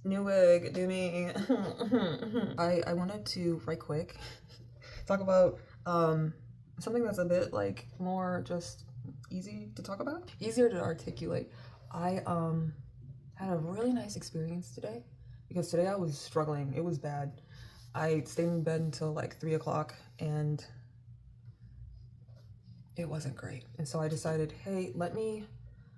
New wig, do me. I wanted to right quick talk about something that's a bit like more just easy to talk about, easier to articulate. I had a really nice experience today because today I was struggling. It was bad. I stayed in bed until like 3 o'clock and it wasn't great. And so I decided, hey, let me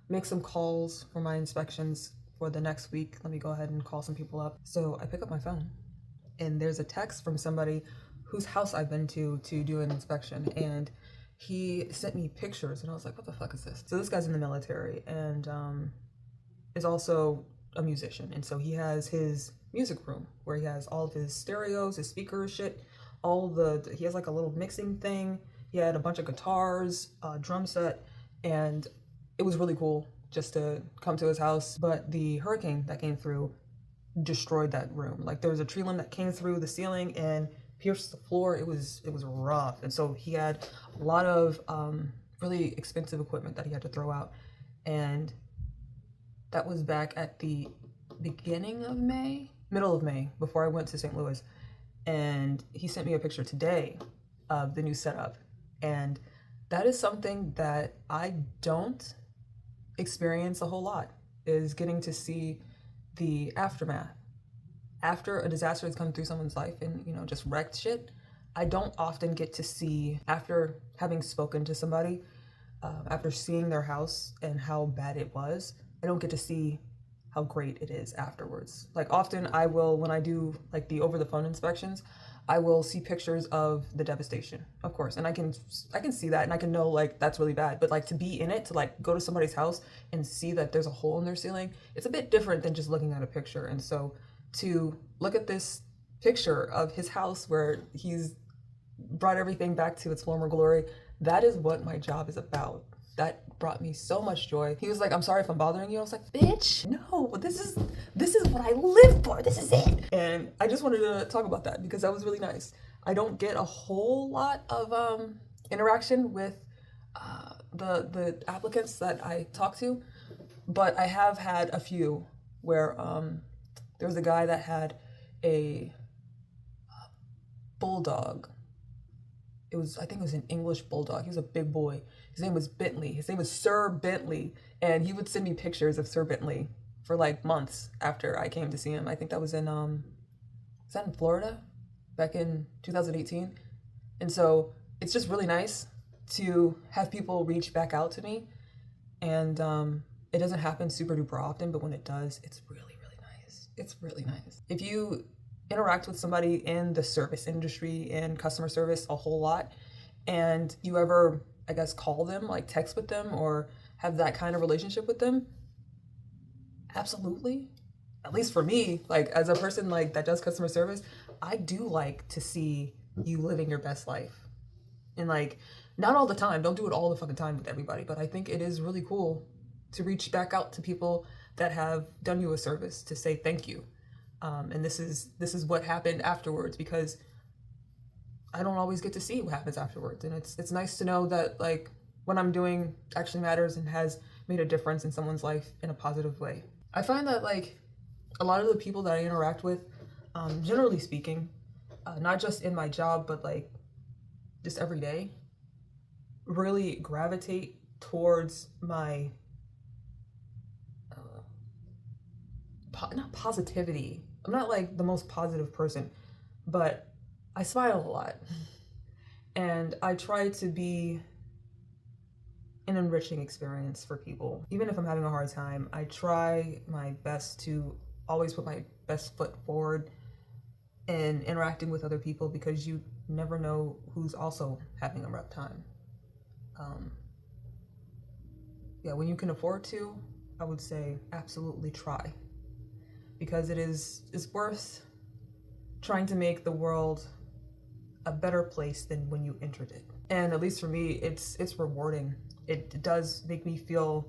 make some calls for my inspections for the next week. Let me go ahead and call some people up. So I pick up my phone and there's a text from somebody whose house I've been to do an inspection, and he sent me pictures and I was like, what the fuck is this? So this guy's in the military and is also a musician, and so he has his music room where he has all of his stereos, his speakers, shit, he has like a little mixing thing. He had a bunch of guitars, a drum set, and it was really cool just to come to his house. But the hurricane that came through destroyed that room. Like there was a tree limb that came through the ceiling and pierced the floor. It was rough, and so he had a lot of really expensive equipment that he had to throw out, and that was back at the beginning of May, middle of May, before I went to St. Louis. And he sent me a picture today of the new setup. And that is something that I don't experience a whole lot, is getting to see the aftermath. After a disaster has come through someone's life and, just wrecked shit, I don't often get to see, after having spoken to somebody, after seeing their house and how bad it was, I don't get to see how great it is afterwards. Like often I will, when I do like the over the phone inspections, I will see pictures of the devastation, of course, and I can see that and I can know like that's really bad. But like to be in it, to like go to somebody's house and see that there's a hole in their ceiling, it's a bit different than just looking at a picture. And so to look at this picture of his house where he's brought everything back to its former glory, that is what my job is about. That brought me so much joy. He was like, I'm sorry if I'm bothering you. I was like, bitch, no, this is what I live for. This is it. And I just wanted to talk about that because that was really nice. I don't get a whole lot of interaction with the applicants that I talk to, but I have had a few where there was a guy that had a bulldog. I think it was an English bulldog. He was a big boy. His name was Bentley. His name was Sir Bentley. And he would send me pictures of Sir Bentley for like months after I came to see him. I think that was was that in Florida back in 2018? And so it's just really nice to have people reach back out to me. And it doesn't happen super duper often, but when it does, it's really, really nice. It's really nice. If you interact with somebody in the service industry and customer service a whole lot, and you ever, I guess, call them, like text with them or have that kind of relationship with them, absolutely. At least for me, like as a person like that does customer service, I do like to see you living your best life. And like, not all the time, don't do it all the fucking time with everybody, but I think it is really cool to reach back out to people that have done you a service to say thank you. And this is what happened afterwards, because I don't always get to see what happens afterwards. And it's nice to know that like what I'm doing actually matters and has made a difference in someone's life in a positive way. I find that like a lot of the people that I interact with, generally speaking, not just in my job, but like just every day, really gravitate towards my not positivity. I'm not like the most positive person, but I smile a lot. And I try to be an enriching experience for people. Even if I'm having a hard time, I try my best to always put my best foot forward in interacting with other people, because you never know who's also having a rough time. Yeah, when you can afford to, I would say absolutely try, because it's worth trying to make the world a better place than when you entered it. And at least for me, it's rewarding. It does make me feel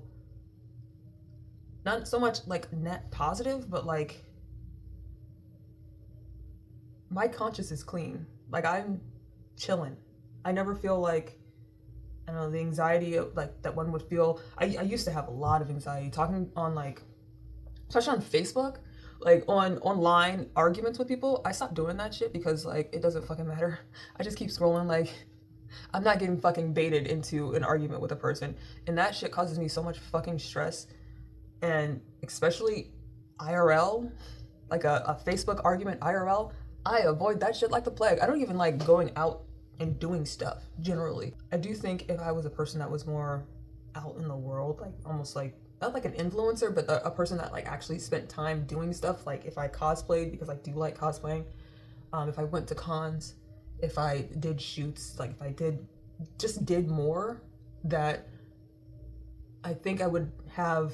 not so much like net positive, but like my conscience is clean. Like I'm chilling. I never feel like, I don't know, the anxiety like that one would feel. I used to have a lot of anxiety talking on like, especially on Facebook, like on online arguments with people. I stopped doing that shit because like it doesn't fucking matter. I just keep scrolling. Like I'm not getting fucking baited into an argument with a person, and that shit causes me so much fucking stress. And especially IRL, like a Facebook argument IRL, I avoid that shit like the plague. I don't even like going out and doing stuff generally. I do think if I was a person that was more out in the world, like almost like not like an influencer, but a person that like actually spent time doing stuff, like if I cosplayed because I do like cosplaying, if I went to cons, if I did shoots, like if I did more, that I think I would have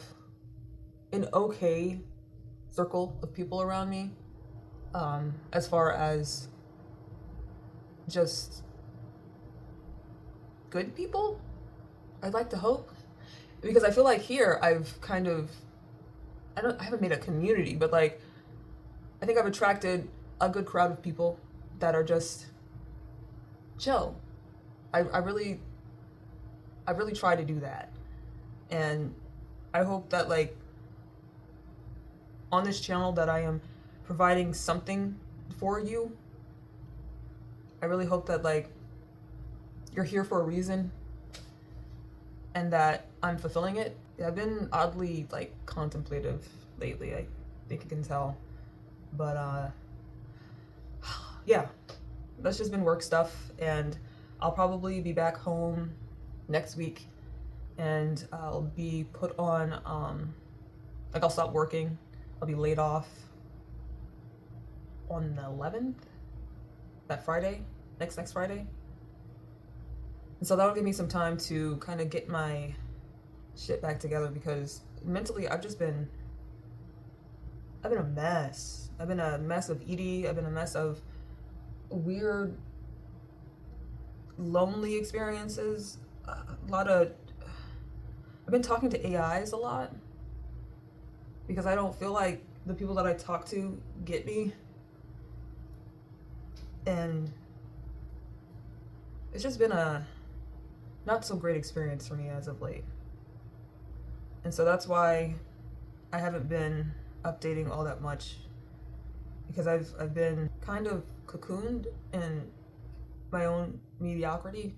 an okay circle of people around me, as far as just good people. I'd like to hope, because I feel like here I've kind of I haven't made a community, but like I think I've attracted a good crowd of people that are just chill. I really try to do that, and I hope that like on this channel that I am providing something for you. I really hope that like you're here for a reason and that I'm fulfilling it. I've been oddly like contemplative lately, I think you can tell. But yeah, that's just been work stuff, and I'll probably be back home next week, and I'll be put on like I'll stop working. I'll be laid off on the 11th, that Friday, next Friday. And so that'll give me some time to kind of get my shit back together, because mentally I've been a mess. I've been a mess of ED. I've been a mess of weird, lonely experiences. I've been talking to AIs a lot because I don't feel like the people that I talk to get me. And it's just been a not so great experience for me as of late. And so that's why I haven't been updating all that much, because I've been kind of cocooned in my own mediocrity.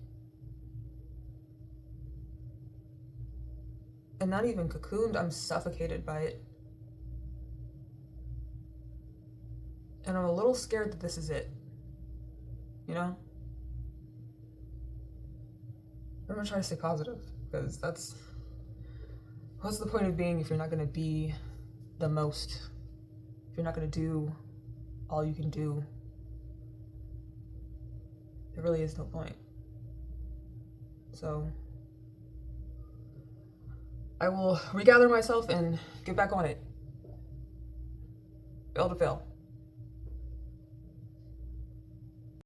And not even cocooned, I'm suffocated by it. And I'm a little scared that this is it. You know? I'm gonna try to stay positive, because what's the point of being if you're not gonna be the most? If you're not gonna do all you can do, there really is no point. So I will regather myself and get back on it. Fail to fail.